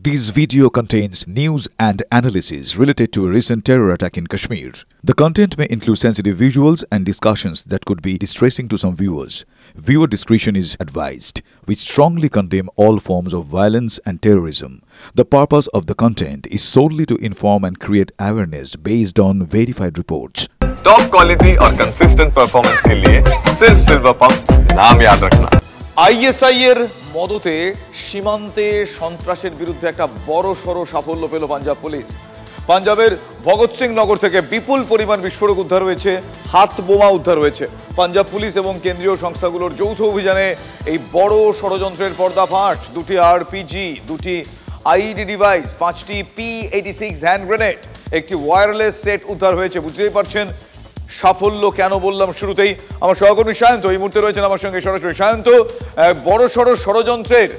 This video contains news and analysis related to a recent terror attack in Kashmir. The content may include sensitive visuals and discussions that could be distressing to some viewers. Viewer discretion is advised. We strongly condemn all forms of violence and terrorism. The purpose of the content is solely to inform and create awareness based on verified reports. Top quality और consistent performance के लिए सिर्फ silver pump नाम याद रखना। ISI এর মদতে সীমান্তে সন্ত্রাসের বিরুদ্ধে একটা বড়সড় সাফল্য পেল পাঞ্জাব পুলিশ। পাঞ্জাবের ভগৎ সিং নগর থেকে বিপুল পরিমাণ বিস্ফোরক উদ্ধার হয়েছে, হাত বোমা উদ্ধার হয়েছে। পাঞ্জাব পুলিশ এবং কেন্দ্রীয় সংস্থাগুলোর যৌথ অভিযানে এই বড় ষড়যন্ত্রের পর্দাফাঁস, দুটি আরপিজি, দুটি আইডি ডিভাইস, 5টি P86 হ্যান্ড গ্রেনেড, একটি ওয়্যারলেস সেট উদ্ধার হয়েছে। বুঝতেই পারছেন সাফল্য কেন বললাম শুরুতেই। আমার সহকর্মী সায়ন্ত এই মুহূর্তে রয়েছেন আমার সঙ্গে সরাসরি। সায়ন্ত, বড়সড় ষড়যন্ত্রের,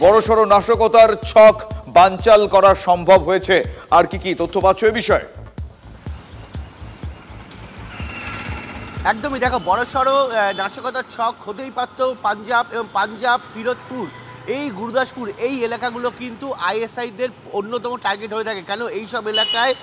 বড়সড় নাশকতার ছক বানচাল করা সম্ভব হয়েছে, আর কি কি তথ্য পাচ্ছ এ বিষয়ে? একদমই, দেখো বড়সড় নাশকতার ছক হতেই পারত পাঞ্জাব এবং পাঞ্জাব ফিরোজপুর, এই গুরদাসপুর, এই এলাকাগুলো কিন্তু আইএসআইদের অন্যতম টার্গেট হয়ে থাকে। কেন এই সব এলাকায়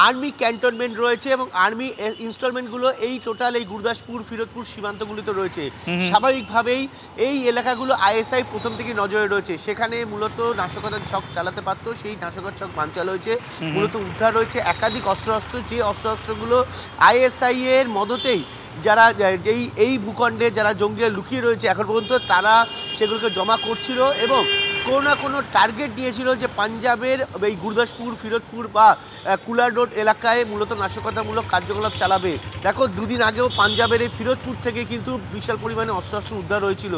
আর্মি ক্যান্টনমেন্ট রয়েছে এবং আর্মি ইনস্টলমেন্টগুলো এই টোটাল এই গুরদাসপুর ফিরোজপুর সীমান্তগুলিতে রয়েছে। স্বাভাবিকভাবেই এই এলাকাগুলো আইএসআই প্রথম থেকে নজরে রয়েছে, সেখানে মূলত নাশকতার ছক চালাতে পারত, সেই নাশকতার ছক বানচাল হয়েছে। মূলত উদ্ধার রয়েছে একাধিক অস্ত্র, যে অস্ত্রগুলো আইএসআই এর মদতেই যারা এই ভূখণ্ডে যারা জঙ্গিরা লুকিয়ে রয়েছে এখন পর্যন্ত তারা সেগুলোকে জমা করছিল এবং কোনো না কোনো টার্গেট দিয়েছিল যে পাঞ্জাবের এই গুরদাসপুর ফিরোজপুর বা কুলার রোড এলাকায় মূলত নাশকতামূলক কার্যকলাপ চালাবে। দেখো দুদিন আগেও পাঞ্জাবের এই ফিরোজপুর থেকে কিন্তু বিশাল পরিমাণে অস্ত্র উদ্ধার হয়েছিল,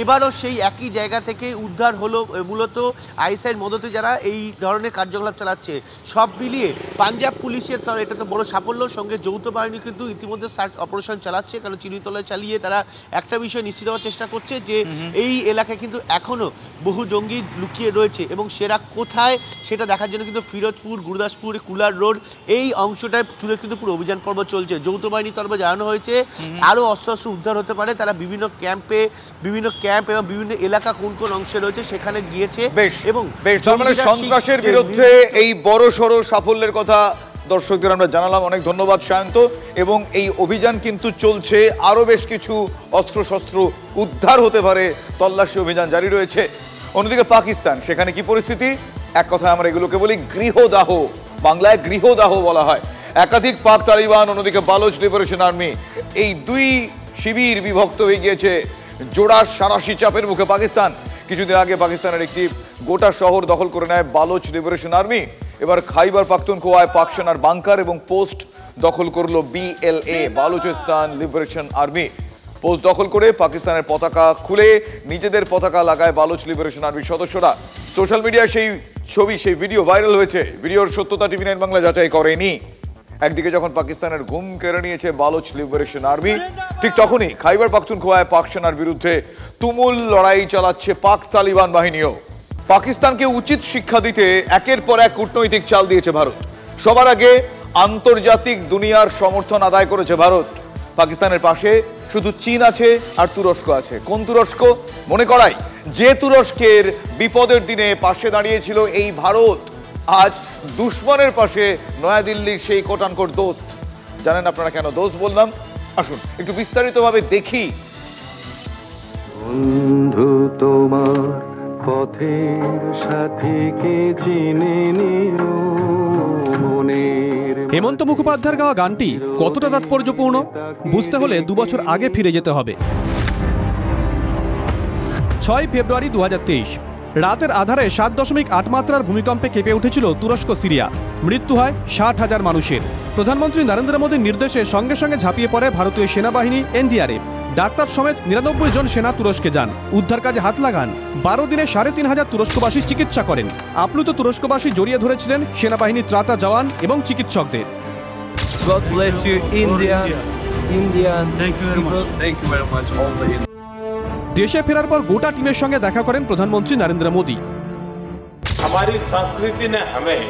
এবারও সেই একই জায়গা থেকে উদ্ধার হলো মূলত আইএসআইয়ের মদতে যারা এই ধরনের কার্যকলাপ চালাচ্ছে। সব মিলিয়ে পাঞ্জাব পুলিশের এটা তো বড় সাফল্য, সঙ্গে যৌথ বাহিনী কিন্তু ইতিমধ্যে সার্চ অপারেশন চালাচ্ছে। কারণ চিনিতলায় চালিয়ে তারা একটা বিষয় নিশ্চিত হওয়ার চেষ্টা করছে যে এই এলাকায় কিন্তু এখনও বহু জঙ্গি লুকিয়ে রয়েছে এবং সেরা কোথায় সেটা দেখার জন্য কিন্তু ফিরোজপুর, গুরদাসপুর, কুলার রোড এই অংশটায় জুড়ে কিন্তু পুরো অভিযান পর্ব চলছে। যৌথ বাহিনীর তরফে জানানো হয়েছে আরও অস্ত্র উদ্ধার হতে পারে, তারা বিভিন্ন ক্যাম্প এবং বিভিন্ন এলাকা কোন কোন অংশে রয়েছে সেখানে গিয়েছে। এবং সন্ত্রাসের বিরুদ্ধে এই বড়সড় সাফল্যের কথা দর্শকদের আমরা জানালাম। অনেক ধন্যবাদ সায়ন্ত। এবং এই অভিযান কিন্তু চলছে, আরও বেশ কিছু অস্ত্রশস্ত্র উদ্ধার হতে পারে, তল্লাশি অভিযান জারি রয়েছে। অন্যদিকে পাকিস্তান, সেখানে কি পরিস্থিতি? এক কথায় আমরা এগুলোকে বলি গৃহদাহ, বাংলায় গৃহদাহ বলা হয়। একাধিক পাক তালিবান, অন্যদিকে বালোচ লিবারেশন আর্মি, এই দুই শিবির বিভক্ত হয়ে গিয়েছে। জোড়া সারাশি চাপের মুখে পাকিস্তান। কিছুদিন আগে পাকিস্তানের একটি গোটা শহর দখল করে নেয় বালোচ লিবারেশন আর্মি। এবার খাইবার পাখতুনখোয়ায় পাক সেনার বাংকার এবং পোস্ট দখল করলো BLA, Balochistan liberation army. Post দখল করে পাকিস্তানের পতাকা খুলে নিজেদের পতাকা লাগায় বালুচ লিবারেশন আর্মির সদস্যরা। সোশ্যাল মিডিয়ায় সেই ছবি, সেই ভিডিও ভাইরাল হয়েছে। ভিডিওর সত্যতা TV9 বাংলা যাচাই করেনি। একদিকে যখন পাকিস্তানের ঘুম কেড়ে নিয়েছে বালুচ লিবারেশন আর্মি, ঠিক তখনই খাইবার পাখতুনখোয়ায় পাক সেনার বিরুদ্ধে তুমুল লড়াই চালাচ্ছে পাক তালিবান বাহিনীও। পাকিস্তানকে উচিত শিক্ষা দিতে একের পর এক কূটনৈতিক চাল দিয়েছে ভারত। সবার আগে আন্তর্জাতিক দুনিয়ার সমর্থন আদায় করেছে ভারত। পাকিস্তানের পাশে শুধু চীন আছে আর তুরস্ক আছে। কোন তুরস্ক? মনে করাই, যে তুরস্কের বিপদের দিনে পাশে দাঁড়িয়েছিল এই ভারত, আজ দুশ্মনের পাশে নয়াদিল্লির সেই কোটানকোট দোস্ত। জানেন আপনারা কেন দোস্ত বললাম? আসুন একটু বিস্তারিতভাবে দেখি। বন্ধু তোমার পথের সাথীকে চিনে নিও মনের। হেমন্ত মুখোপাধ্যায়ের গাওয়া গানটি কতটা তাৎপর্যপূর্ণ বুঝতে হলে 2 বছর আগে ফিরে যেতে হবে। 6 ফেব্রুয়ারি 2023 রাতের আধারে 7.8 মাত্রার ভূমিকম্পে কেঁপে উঠেছিল তুরস্ক সিরিয়া। মৃত্যু হয় 60,000 মানুষের। প্রধানমন্ত্রী নরেন্দ্র মোদীর নির্দেশে সঙ্গে সঙ্গে ঝাঁপিয়ে পড়ে ভারতীয় সেনাবাহিনী, NDRF। ডাক্তার সমেত 99 জন সেনা তুরস্কে যান, উদ্ধার কাজে হাত লাগান। 12 দিনে 3,500 তুরস্কবাসী চিকিৎসা করেন। আপ্লুত তুরস্কবাসী জড়িয়ে ধরেছিলেন সেনাবাহিনীর ত্রাতা জওয়ান এবং চিকিৎসকদের। God bless you, Indian. Thank you very much. All the দেশে ফেরার পর গোটা টিমের সঙ্গে দেখা করেন প্রধানমন্ত্রী নরেন্দ্র মোদী। हमारी संस्कृति ने हमें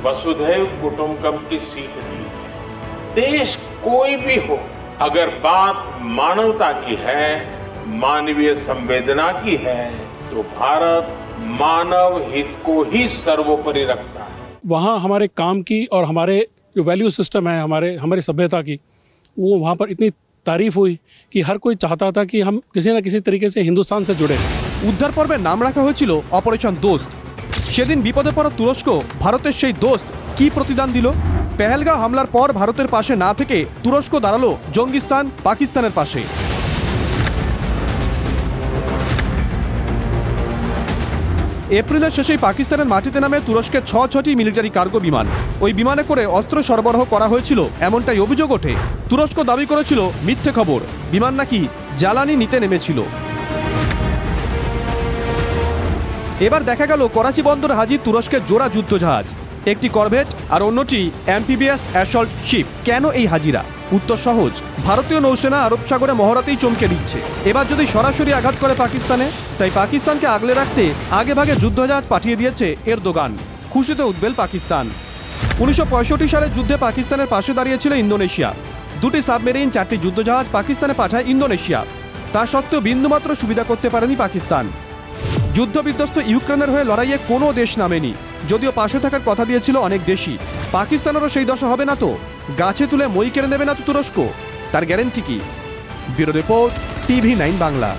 वसुधैव कुटुंबकम की सीख दी। देश कोई भी हो, अगर बात मानवता की है, मानवीय संवेदना की है, तो भारत मानव हित को ही सर्वोपरि रखता है। वहाँ हमारे काम की और हमारे जो वैल्यू सिस्टम है हमारी सभ्यता की, वो वहाँ पर इतनी तारीफ हुई कि हर कोई चाहता था कि हम किसी न किसी तरीके से हिंदुस्तान से जुड़े। উদ্ধার পর্বে নাম রাখা হয়েছিল অপারেশন দোস্ত। সেদিন বিপদে পড়া তুরস্ক ভারতের সেই দোস্ত কি প্রতিদান দিল? পেহেলগাঁও হামলার পর ভারতের পাশে না থেকে তুরস্ক দাঁড়ালো জঙ্গিস্তান পাকিস্তানের পাশে। এপ্রিলের শেষেই পাকিস্তানের মাটিতে নামে তুরস্কের ৬টি মিলিটারি কার্গো বিমান। ওই বিমানে করে অস্ত্র সরবরাহ করা হয়েছিল এমনটাই অভিযোগ ওঠে। তুরস্ক দাবি করেছিল মিথ্যে খবর, বিমান নাকি জ্বালানি নিতে নেমেছিল। এবার দেখা গেল করাচি বন্দরে হাজির তুরস্কের জোড়া যুদ্ধজাহাজ, একটি করভেট আর অন্যটি অ্যাম্ফিবিয়াস অ্যাসল্ট শিপ। কেন এই হাজিরা? উত্তর সহজ, ভারতীয় নৌসেনা আরব সাগরে মহড়াতেই চমকে দিচ্ছে। এবার যদি সরাসরি আঘাত করে পাকিস্তানে, তাই পাকিস্তানকে আগলে রাখতে আগেভাগে যুদ্ধজাহাজ পাঠিয়ে দিয়েছে এরদোগান। খুশিতে উদ্বেল পাকিস্তান। 1965 সালের যুদ্ধে পাকিস্তানের পাশে দাঁড়িয়েছিল ইন্দোনেশিয়া। 2টি সাবমেরিন 4টি যুদ্ধজাহাজ পাকিস্তানে পাঠায় ইন্দোনেশিয়া। তা সত্ত্বেও বিন্দুমাত্র সুবিধা করতে পারেনি পাকিস্তান। যুদ্ধবিধ্বস্ত ইউক্রেনের হয়ে লড়াইয়ে কোনো দেশ নামেনি, যদিও পাশে থাকার কথা দিয়েছিল অনেক দেশই। পাকিস্তানেরও সেই দশা হবে না তো? গাছে তুলে মই কেড়ে নেবে না তো তুরস্ক? তার গ্যারেন্টি কি? Bureau report, TV9 Bangla.